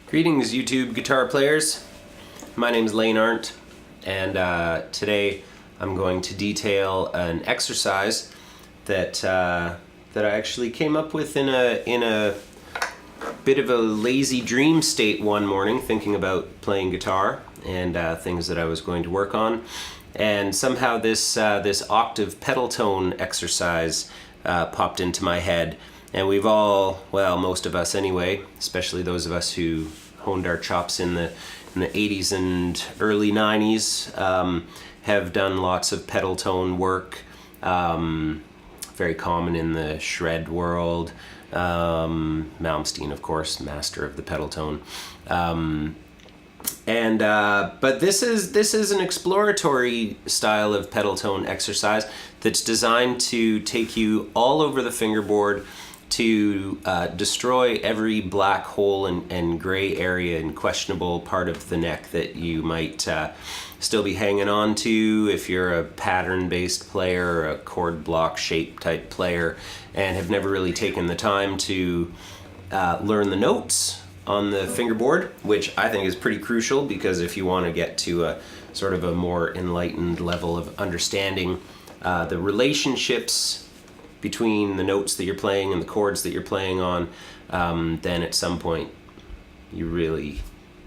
Greetings, YouTube guitar players. My name is Lane Arndt, and today I'm going to detail an exercise that I actually came up with in a bit of a lazy dream state one morning, thinking about playing guitar and things that I was going to work on, and somehow this octave pedal tone exercise popped into my head. And we've all, well, most of us anyway, especially those of us who honed our chops in the 80s and early 90s, have done lots of pedal tone work. Very common in the shred world. Malmsteen, of course, master of the pedal tone. But this is an exploratory style of pedal tone exercise that's designed to take you all over the fingerboard, to destroy every black hole and gray area and questionable part of the neck that you might still be hanging on to if you're a pattern-based player or a chord block shape type player and have never really taken the time to learn the notes on the fingerboard, which I think is pretty crucial, because if you want to get to a sort of a more enlightened level of understanding the relationships between the notes that you're playing and the chords that you're playing on, then at some point you really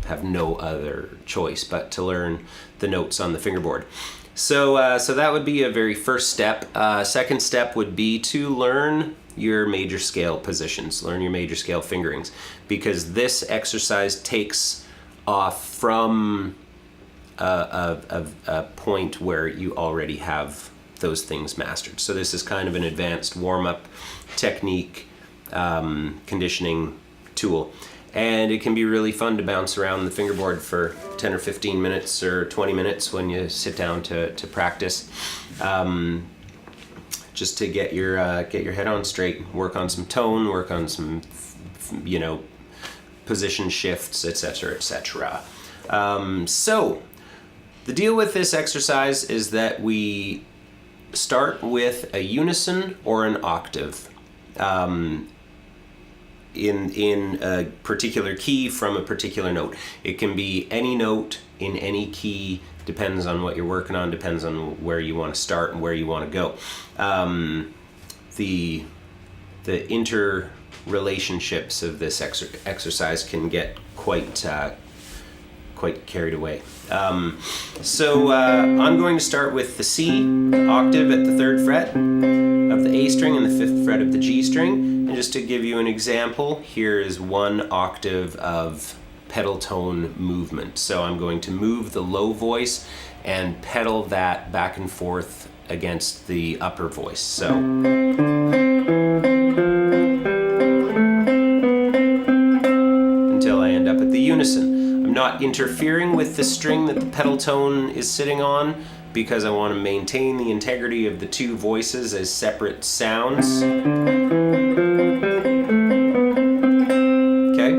have no other choice but to learn the notes on the fingerboard. So that would be a very first step. Second step would be to learn your major scale positions, learn your major scale fingerings, because this exercise takes off from a point where you already have those things mastered. So this is kind of an advanced warm-up technique, conditioning tool. And it can be really fun to bounce around the fingerboard for 10 or 15 minutes or 20 minutes when you sit down to practice, just to get your head on straight, work on some tone, work on some, position shifts, etc., etc. So the deal with this exercise is that we start with a unison or an octave in a particular key from a particular note. It can be any note in any key, depends on what you're working on, depends on where you want to start and where you want to go. The interrelationships of this exercise can get quite carried away. So I'm going to start with the C octave at the 3rd fret of the A string and the 5th fret of the G string. And just to give you an example, here is one octave of pedal tone movement. So I'm going to move the low voice and pedal that back and forth against the upper voice. So until I end up at the unison. I'm not interfering with the string that the pedal tone is sitting on, because I want to maintain the integrity of the two voices as separate sounds. Okay?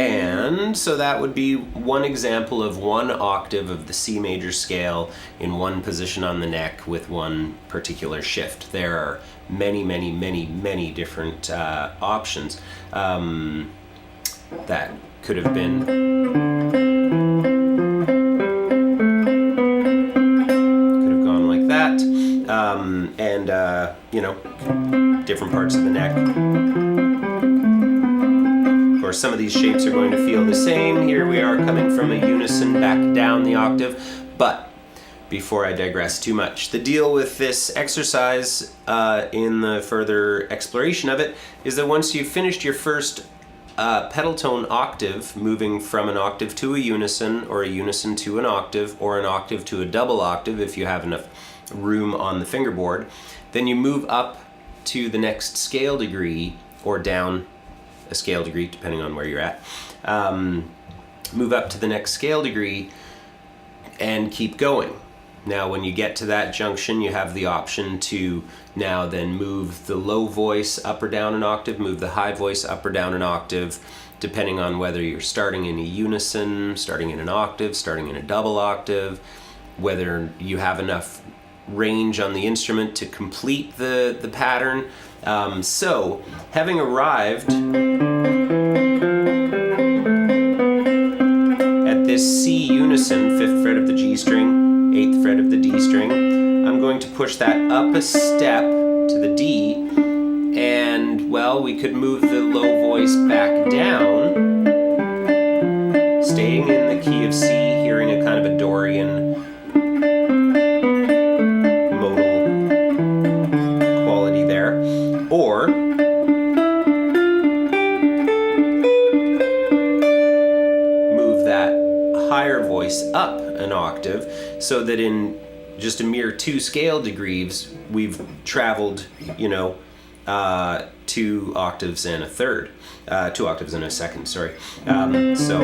And so that would be one example of one octave of the C major scale in one position on the neck with one particular shift. There are many, many, many, many different options. That could have been gone like that, different parts of the neck. Of course, some of these shapes are going to feel the same. Here we are coming from a unison back down the octave. But before I digress too much, the deal with this exercise in the further exploration of it is that once you've finished your first pedal tone octave, moving from an octave to a unison, or a unison to an octave, or an octave to a double octave if you have enough room on the fingerboard, then you move up to the next scale degree, or down a scale degree depending on where you're at. Move up to the next scale degree and keep going. Now when you get to that junction, you have the option to now then move the low voice up or down an octave, move the high voice up or down an octave, depending on whether you're starting in a unison, starting in an octave, starting in a double octave, whether you have enough range on the instrument to complete the pattern. So having arrived this C unison, 5th fret of the G string, 8th fret of the D string, I'm going to push that up a step to the D, and well, we could move the low voice back down, staying in the key of C, hearing a kind of a Dorian modal quality there, or move that higher voice up an octave so that in just a mere 2 scale degrees we've traveled, you know, 2 octaves and a third, 2 octaves and a second, sorry. So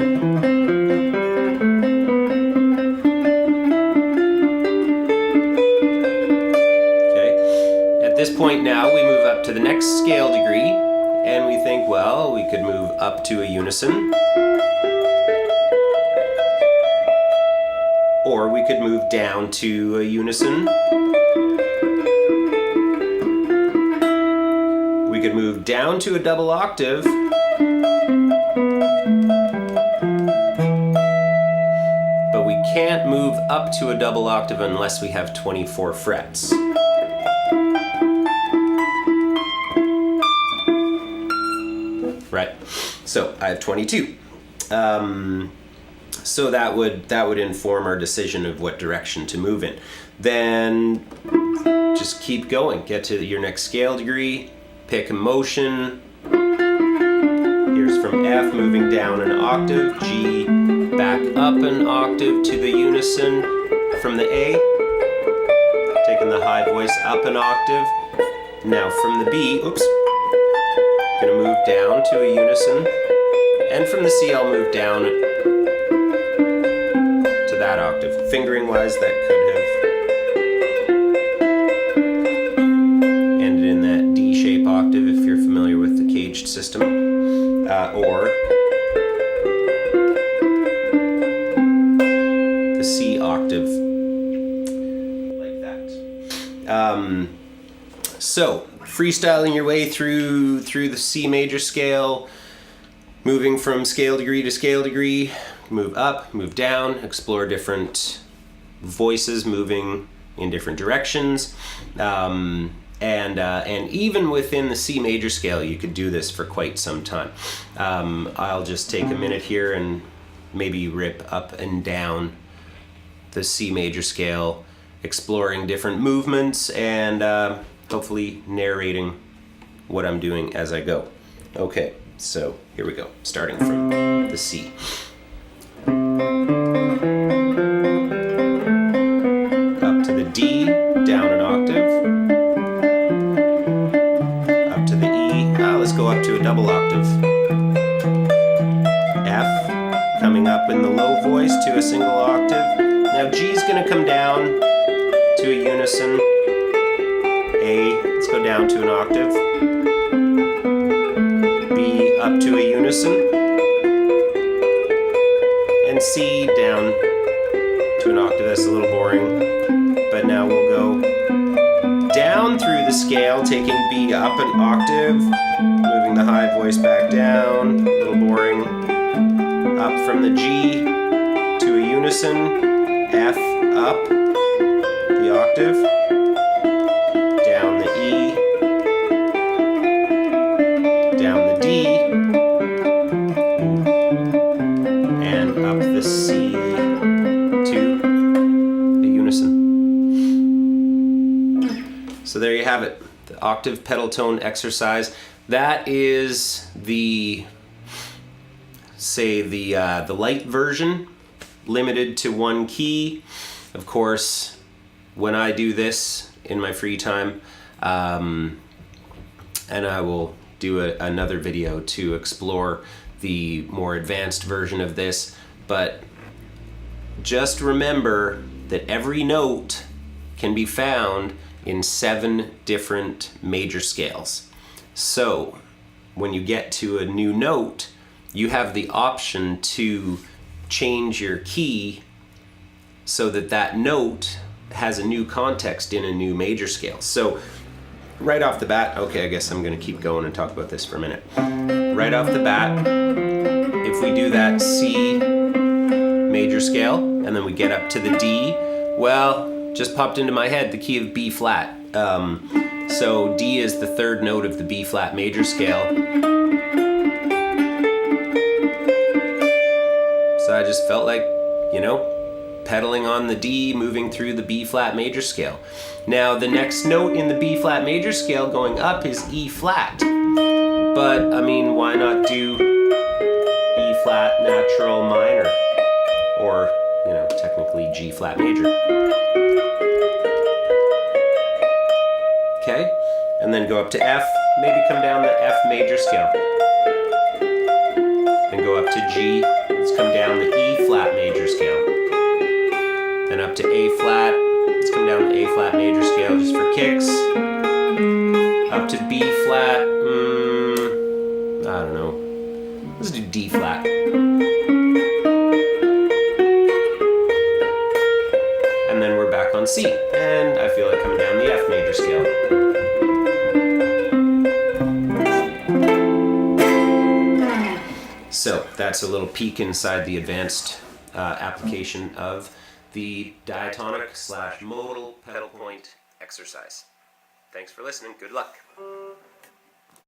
at this point now we move up to the next scale degree and we think, well, we could move up to a unison, or we could move down to a unison. We could move down to a double octave, but we can't move up to a double octave unless we have 24 frets. Right, so I have 22. So that would inform our decision of what direction to move in. Then just keep going, get to your next scale degree, pick a motion. Here's from F, moving down an octave, G, back up an octave to the unison from the A, taking the high voice up an octave. Now from the B, oops, gonna move down to a unison, and from the C I'll move down to that octave. Fingering wise, that could have ended in that D shape octave if you're familiar with the caged system, or the C octave like that. So freestyling your way through the C major scale, moving from scale degree to scale degree, move up, move down, explore different voices moving in different directions, and even within the C major scale you could do this for quite some time. I'll just take a minute here and maybe rip up and down the C major scale, exploring different movements and hopefully narrating what I'm doing as I go. Okay, so here we go, starting from the C. Up to the D, down an octave. Up to the E, let's go up to a double octave. F, coming up in the low voice to a single octave. Now G's gonna come down to a unison. A, let's go down to an octave. B, up to a unison. And C, down to an octave. That's a little boring. But now we'll go down through the scale, taking B up an octave, moving the high voice back down, a little boring. Up from the G to a unison. F, up the octave. Down the E, down the D, and up the C to a unison. So there you have it, the octave pedal tone exercise. That is the light version, limited to 1 key. Of course, when I do this in my free time, and I will do another video to explore the more advanced version of this, but just remember that every note can be found in 7 different major scales. So when you get to a new note, you have the option to change your key so that that note has a new context in a new major scale. So right off the bat, okay, I guess I'm gonna keep going and talk about this for a minute. Right off the bat, if we do that C major scale, and then we get up to the D. Well, just popped into my head the key of B flat. So D is the third note of the B flat major scale. So I just felt like, you know, pedaling on the D, moving through the B flat major scale. Now the next note in the B flat major scale going up is E flat. But I mean, why not do E flat natural minor? Or, you know, technically G flat major. Okay, and then go up to F, maybe come down the F major scale. Then go up to G, let's come down the E flat major scale. Then up to A flat, let's come down the A flat major scale just for kicks. Up to B flat, I don't know. Let's do D flat. And then we're back on C. And I feel like coming down the F major scale. So that's a little peek inside the advanced application of the diatonic / modal pedal point exercise. Thanks for listening. Good luck.